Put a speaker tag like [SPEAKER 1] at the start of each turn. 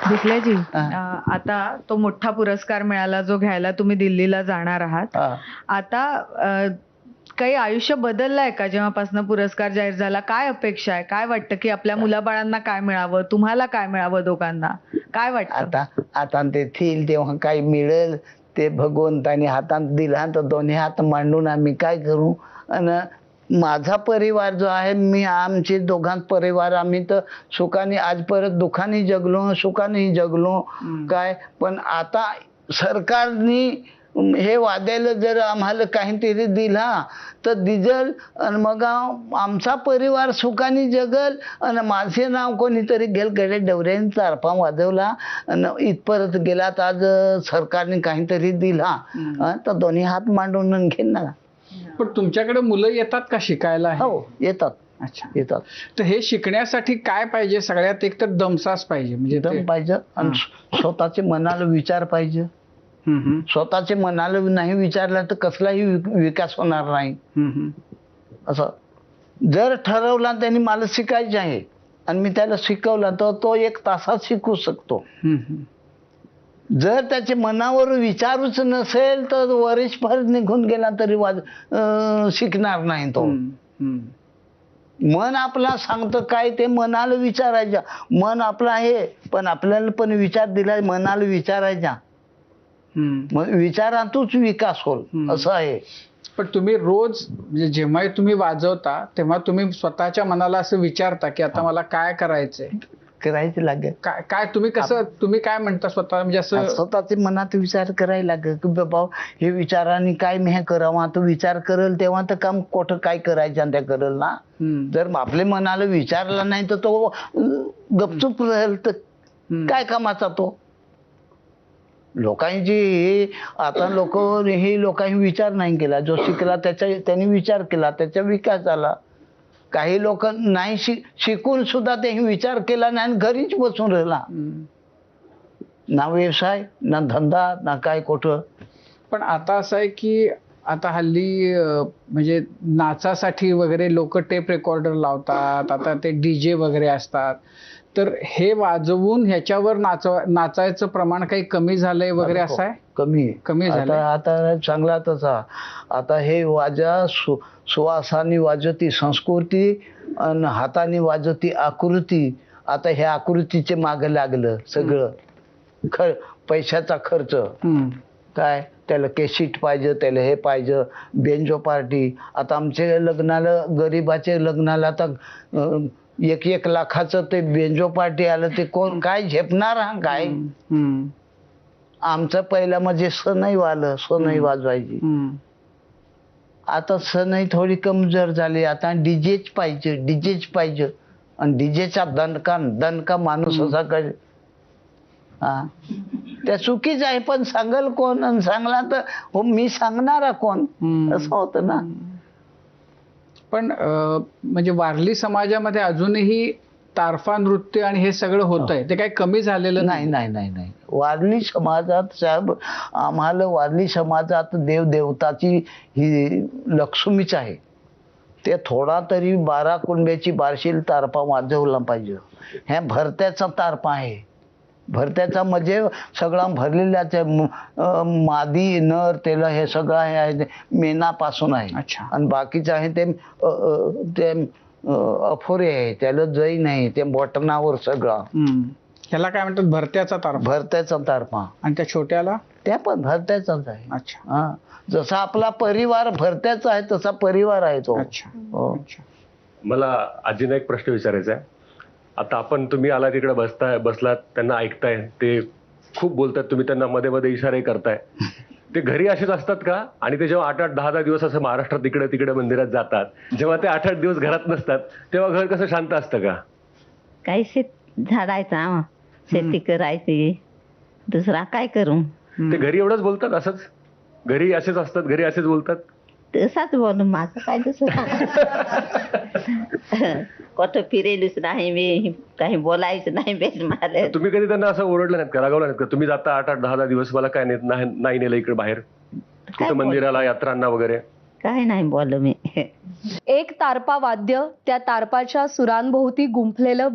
[SPEAKER 1] भिकल्याजी, आता तो मोठा पुरस्कार मिळाला जो घ्यायला तुम्ही दिल्लीला जाणार आहात. आता काही आयुष्य बदललंय का जेव्हापासून पुरस्कार जाहीर झाला? काय अपेक्षा आहे? काय वाटतं की आपल्या मुलाबाळांना काय मिळावं, तुम्हाला काय मिळावं, दोघांना काय वाटतं?
[SPEAKER 2] आता ते येईल तेव्हा काय मिळेल ते भगवंताने हातात दिला तर दोन्ही हात मांडून आम्ही काय करू. आणि माझा परिवार जो आहे, मी आमचे दोघांत परिवार आम्ही तर सुखाने आज परत दुःखाने जगलो, सुखाने जगलो काय. पण आता सरकारने हे वाद्याला जर आम्हाला काहीतरी दिला तर दिजल आणि मग आमचा परिवार सुखाने जगल. आणि माझे नाव कोणीतरी गेलकडे डवऱ्याने तारपा वाजवला आणि इथपर्यंत गेला तर आज सरकारने काहीतरी दिला तर दोन्ही हात मांडून घेईन ना.
[SPEAKER 3] पण तुमच्याकडे मुलं येतात का शिकायला?
[SPEAKER 2] हो येतात.
[SPEAKER 3] अच्छा,
[SPEAKER 2] येतात.
[SPEAKER 3] तर हे शिकण्यासाठी काय पाहिजे? सगळ्यात एक तर दमसास पाहिजे, म्हणजे
[SPEAKER 2] दम पाहिजे आणि स्वतःचे मनाला विचार पाहिजे. स्वतःचे मनाला नाही विचारलं तर कसलाही विकास होणार नाही. असं जर ठरवला त्यांनी मला शिकायचे आहे आणि मी त्याला शिकवला तर तो 1 तासात शिकू शकतो. जर त्याच्या मनावर विचारूच नसेल तर वर्षभर निघून गेला तरी शिकणार नाही तो. मन आपला सांगतं काय ते मनाला विचारायच्या. मन आपलं आहे पण आपल्याला पण विचार दिला मनाला विचारायचा. मग विचारातूच विकास होईल असं आहे.
[SPEAKER 3] पण तुम्ही रोज म्हणजे जेव्हा तुम्ही वाजवता तेव्हा तुम्ही स्वतःच्या मनाला असं विचारता की आता मला काय करायचंय,
[SPEAKER 2] करायचं लागेल
[SPEAKER 3] काय काय तुम्ही कसं तुम्ही काय म्हणता स्वतः, म्हणजे असं
[SPEAKER 2] स्वतःचे मनात विचार करायला लागेल की बाबा हे विचाराने काय मी हे करावं. तो विचार करेल तेव्हा तर काम कुठं काय करायचं त्या करेल ना. जर आपल्या मनाला विचारला नाही तर तो गपचूप राहील तर काय कामाचा तो. लोकांची आता लोकांनी विचार नाही केला. जो शिकला त्यांनी विचार केला, त्याचा विकास झाला. काही लोक नाही शिकून सुद्धा त्यांनी विचार केला नाही आणि घरीच बसून राहिला. ना व्यवसाय ना धंदा ना काय कुठं.
[SPEAKER 3] पण आता असं आहे की आता हल्ली म्हणजे नाचासाठी वगैरे लोक टेप रेकॉर्डर लावतात, आता ते डीजे वगैरे असतात. तर हे वाजवून ह्याच्यावर नाचायचं प्रमाण काही कमी झालंय वगैरे असं आहे? कमी झालं
[SPEAKER 2] आता चांगला तसा. आता हे वाजा सुवासाने वाजवती संस्कृती आणि हाताने वाजवती आकृती. आता हे आकृतीचे मागे लागलं सगळं. पैशाचा खर्च काय, त्याला केसीट पाहिजे, त्याला हे पाहिजे, बेंजो पार्टी. आता आमच्या लग्नाला गरीबाचे लग्नाला आता 1 लाखाचं ते बेंजो पार्टी आलं ते कोण काय झेपणार हा काय. आमचं पहिलं म्हणजे सनई वाजवायची. आता सनई थोडी कमजोर झाली. आता डीजेच पाहिजे आणि डीजेचा दणका माणूस असा काय. त्या चुकीच आहे पण सांगल कोण आणि सांगला तर हो मी सांगणारा कोण असं होतं ना.
[SPEAKER 3] पण म्हणजे वारली समाजामध्ये अजूनही तारफा नृत्य आणि हे सगळं होतंय, ते काही कमी झालेलं
[SPEAKER 2] नाही. वारली समाजात साहेब आम्हाला वारली समाजात देवदेवताची ही लक्ष्मीच आहे. ते थोडा तरी 12 कुंड्याची बारशील तारपा वाजवला पाहिजे. ह्या भरत्याचा तारपा आहे. भरत्याचा म्हणजे सगळा भरलेल्याच मादी नर त्याला हे सगळं आहे मेनापासून आहे. आणि बाकीचं आहे ते अफोरे आहे, त्याला जई नाही, ते बटनावर सगळं.
[SPEAKER 3] ह्याला काय म्हणतात? भरत्याचा तारपा. आणि त्या छोट्याला
[SPEAKER 2] त्या पण भरत्याचाच आहे.
[SPEAKER 3] अच्छा.
[SPEAKER 2] जसा आपला परिवार भरत्याचा आहे तसा परिवार आहे तो.
[SPEAKER 3] अच्छा.
[SPEAKER 4] मला आजींना एक प्रश्न विचारायचा आहे. आता तुम्ही आला तिकडे बसलात, त्यांना ऐकताय, ते खूप बोलतात, तुम्ही त्यांना मध्ये मध्ये इशारे करताय. ते घरी असेच असतात का? आणि ते जेव्हा 8-8, 10-10 दिवस असं महाराष्ट्रात इकडे तिकडे मंदिरात जातात, जेव्हा ते 8-8 दिवस घरात नसतात तेव्हा घर कसं शांत असतं का?
[SPEAKER 5] काही झाडायचा, शेती करायची, दुसरा काय करू.
[SPEAKER 4] ते घरी एवढंच बोलतात? असंच घरी असेच असतात, घरी असेच बोलतात?
[SPEAKER 5] तसाच बोलू, माझं काय दुसरं. कुठं फिरेलच नाही मी, काही बोलायचं नाही बेल मला.
[SPEAKER 4] तुम्ही कधी त्यांना असं ओरडलं नाहीत का, रागवलं नाहीत का? तुम्ही जाता 8-8, 10-10 दिवस, मला काय नाही नेलं इकडे बाहेर कुठं मंदिराला, यात्रांना वगैरे?
[SPEAKER 5] काय नाही बोलू मी.
[SPEAKER 6] एक तारपा वाद्य त्या तारपाच्या सुरांभोवती गुंफलेलं